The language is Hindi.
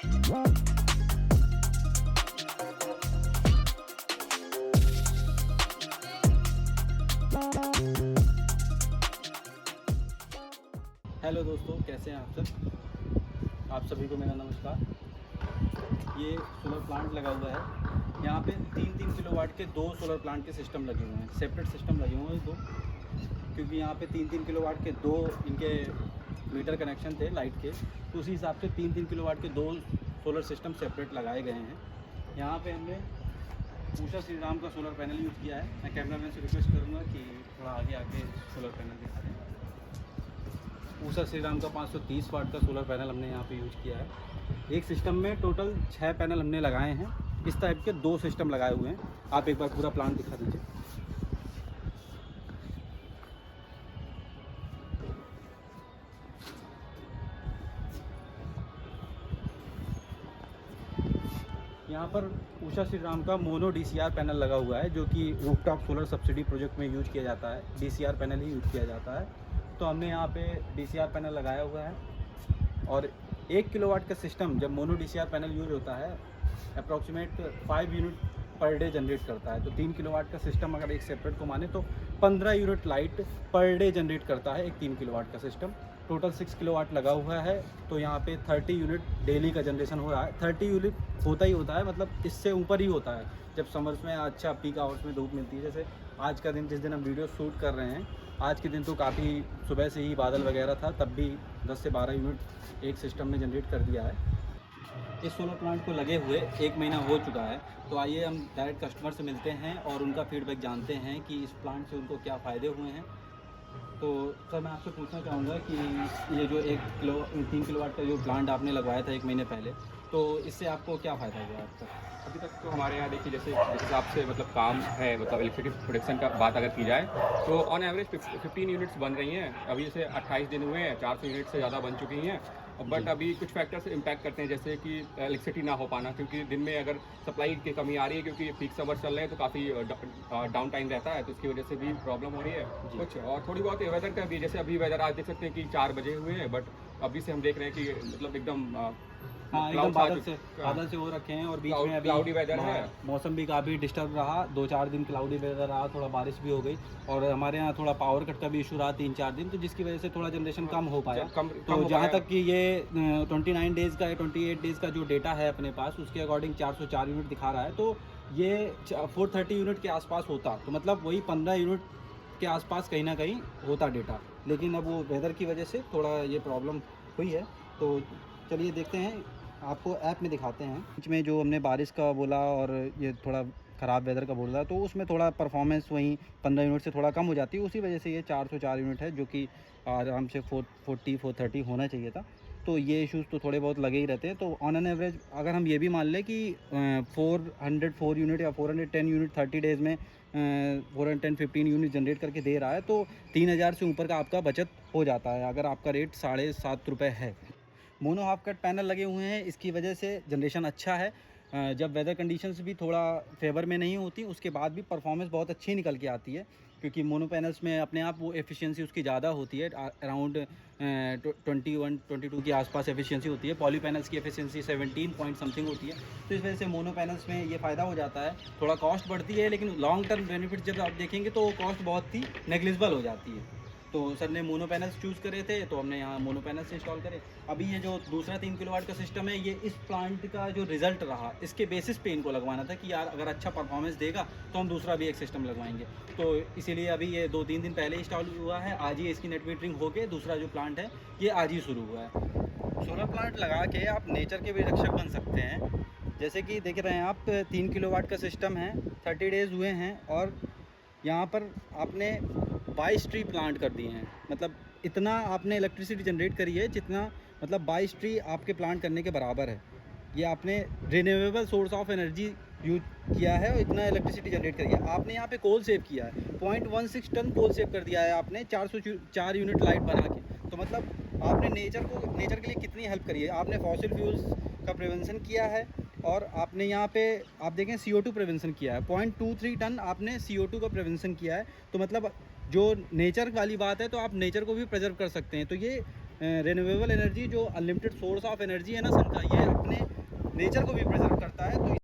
हेलो दोस्तों, कैसे हैं आप सब। आप सभी को मेरा नमस्कार। ये सोलर प्लांट लगा हुआ है। यहाँ पे 3-3 किलोवाट के 2 सोलर प्लांट के सिस्टम लगे हुए हैं, सेपरेट सिस्टम लगे हुए हैं दो, क्योंकि यहाँ पे 3-3 किलोवाट के 2 इनके मीटर कनेक्शन थे लाइट के, तो उसी हिसाब से 3-3 किलोवाट के 2 सोलर सिस्टम सेपरेट लगाए गए हैं। यहाँ पे हमने उषा श्री राम का सोलर पैनल यूज़ किया है। मैं कैमरामैन से रिक्वेस्ट करूँगा कि थोड़ा आगे आके सोलर पैनल दिखा दें। उषा श्री राम का 530 वाट का सोलर पैनल हमने यहाँ पे यूज़ किया है। एक सिस्टम में टोटल 6 पैनल हमने लगाए हैं। इस टाइप के 2 सिस्टम लगाए हुए हैं। आप एक बार पूरा प्लांट दिखा दीजिए। यहाँ पर उषा श्री राम का मोनो DCR पैनल लगा हुआ है, जो कि रूफटॉप सोलर सब्सिडी प्रोजेक्ट में यूज़ किया जाता है। DCR पैनल ही यूज़ किया जाता है। तो हमने यहाँ पे DCR पैनल लगाया हुआ है, और 1 किलोवाट का सिस्टम जब मोनो DCR पैनल यूज होता है approximate 5 unit per day generate करता है। तो 3 किलोवाट का सिस्टम अगर एक सेपरेट को माने तो 15 unit light per day generate करता है एक 3 किलोवाट का सिस्टम। टोटल 6 किलोवाट लगा हुआ है, तो यहाँ पे 30 यूनिट डेली का जनरेशन हो रहा है। 30 यूनिट होता ही होता है, मतलब इससे ऊपर ही होता है जब समर्स में अच्छा पीक आवर्स में धूप मिलती है। जैसे आज का दिन, जिस दिन हम वीडियो शूट कर रहे हैं, आज के दिन तो काफ़ी सुबह से ही बादल वगैरह था, तब भी 10 से 12 यूनिट एक सिस्टम में जनरेट कर दिया है। इस सोलर प्लांट को लगे हुए 1 महीना हो चुका है। तो आइए हम डायरेक्ट कस्टमर से मिलते हैं और उनका फीडबैक जानते हैं कि इस प्लांट से उनको क्या फ़ायदे हुए हैं। तो सर, मैं आपसे पूछना चाहूँगा कि ये जो 3 किलोवाट का जो प्लांट आपने लगवाया था 1 महीने पहले, तो इससे आपको क्या फ़ायदा हुआ अब तक? अभी तक तो हमारे यहाँ देखिए, जैसे जिस हिसाब से मतलब काम है, मतलब इलेक्ट्रिसिटी प्रोडक्शन का बात अगर की जाए तो ऑन एवरेज 15 यूनिट्स बन रही हैं। अभी जैसे 28 दिन हुए हैं, 400 यूनिट से ज़्यादा बन चुकी हैं। बट अभी कुछ फैक्टर्स इम्पैक्ट करते हैं, जैसे कि इलेक्ट्रिसिटी ना हो पाना, क्योंकि दिन में अगर सप्लाई की कमी आ रही है, क्योंकि पीक समर चल रहे हैं तो काफ़ी डाउन टाइम रहता है, तो उसकी वजह से भी प्रॉब्लम हो रही है कुछ। और थोड़ी बहुत वेदर का भी, जैसे अभी वेदर आज देख सकते हैं कि 4 बजे हुए हैं, बट अभी से हम देख रहे हैं कि मतलब एकदम हाँ, एकदम बादल से हो रखे हैं, और बीच में अभी क्लाउडी वेदर है। मौसम भी काफ़ी डिस्टर्ब रहा। 2-4 दिन क्लाउडी वेदर रहा, थोड़ा बारिश भी हो गई, और हमारे यहाँ थोड़ा पावर कट का भी इशू रहा 3-4 दिन, तो जिसकी वजह से थोड़ा जनरेशन कम हो पाया। तो जहाँ तक कि ये 29 डेज़ का या 28 डेज़ का जो डेटा है अपने पास, उसके अकॉर्डिंग 404 यूनिट दिखा रहा है। तो ये 430 यूनिट के आसपास होता, तो मतलब वही 15 यूनिट के आसपास कहीं ना कहीं होता डेटा। लेकिन अब वो वेदर की वजह से थोड़ा ये प्रॉब्लम हुई है। तो चलिए देखते हैं, आपको ऐप में दिखाते हैं। बीच में जो हमने बारिश का बोला और ये थोड़ा ख़राब वेदर का बोला, तो उसमें थोड़ा परफॉर्मेंस वहीं 15 यूनिट से थोड़ा कम हो जाती है। उसी वजह से ये 404 यूनिट है, जो कि आराम से 430 होना चाहिए था। तो ये इश्यूज़ तो थोड़े बहुत लगे ही रहते हैं। तो ऑन एन एवरेज अगर हम ये भी मान लें कि 404 यूनिट या 410 यूनिट 30 डेज़ में 410-15 यूनिट जनरेट करके दे रहा है, तो 3000 से ऊपर का आपका बचत हो जाता है, अगर आपका रेट 7.5 रुपये है। मोनो हाफ कट पैनल लगे हुए हैं, इसकी वजह से जनरेशन अच्छा है। जब वेदर कंडीशंस भी थोड़ा फेवर में नहीं होती, उसके बाद भी परफॉर्मेंस बहुत अच्छी निकल के आती है, क्योंकि मोनो पैनल्स में अपने आप वो एफिशिएंसी उसकी ज़्यादा होती है। अराउंड 21-22 के आसपास एफिशिएंसी होती है। पॉली पैनल्स की एफिशिएंसी 17 पॉइंट समथिंग होती है। तो इस वजह से मोनो पैनल्स में ये फ़ायदा हो जाता है। थोड़ा कॉस्ट बढ़ती है, लेकिन लॉन्ग टर्म बेनिफिट जब आप देखेंगे तो कॉस्ट बहुत ही नेग्लिजिबल हो जाती है। तो सर ने मोनो पैनल्स चूज़ करे थे, तो हमने यहाँ मोनो पैनल्स इंस्टॉल करे। अभी ये जो दूसरा 3 किलोवाट का सिस्टम है, ये इस प्लांट का जो रिज़ल्ट रहा, इसके बेसिस पे इनको लगवाना था कि यार अगर अच्छा परफॉर्मेंस देगा तो हम दूसरा भी एक सिस्टम लगवाएंगे। तो इसीलिए अभी ये 2-3 दिन पहले इंस्टॉल हुआ है। आज ही इसकी नेट मीटरिंग होके दूसरा जो प्लांट है ये आज ही शुरू हुआ है। सोलर प्लांट लगा के आप नेचर के भी रक्षक बन सकते हैं। जैसे कि देख रहे हैं आप, 3 किलोवाट का सिस्टम है, 30 डेज़ हुए हैं, और यहाँ पर आपने 22 ट्री प्लांट कर दिए हैं। मतलब इतना आपने इलेक्ट्रिसिटी जनरेट करी है जितना, मतलब 22 ट्री आपके प्लांट करने के बराबर है। ये आपने renewable source of energy use किया है और इतना इलेक्ट्रिसिटी जनरेट करी है। आपने यहाँ पे कोल सेव किया है, 0.16 टन कोल सेव कर दिया है आपने 404 यूनिट लाइट बना के। तो मतलब आपने नेचर के लिए कितनी हेल्प करी है। आपने फॉसिल फ्यूल्स का प्रिवेंशन किया है, और आपने यहाँ पे आप देखें CO2 प्रिवेंशन किया है। 0.23 टन आपने CO2 का प्रिवेंशन किया है। तो मतलब जो नेचर वाली बात है, तो आप नेचर को भी प्रिजर्व कर सकते हैं। तो ये रिन्यूएबल एनर्जी जो अनलिमिटेड सोर्स ऑफ एनर्जी है ना सन का, ये अपने नेचर को भी प्रिजर्व करता है। तो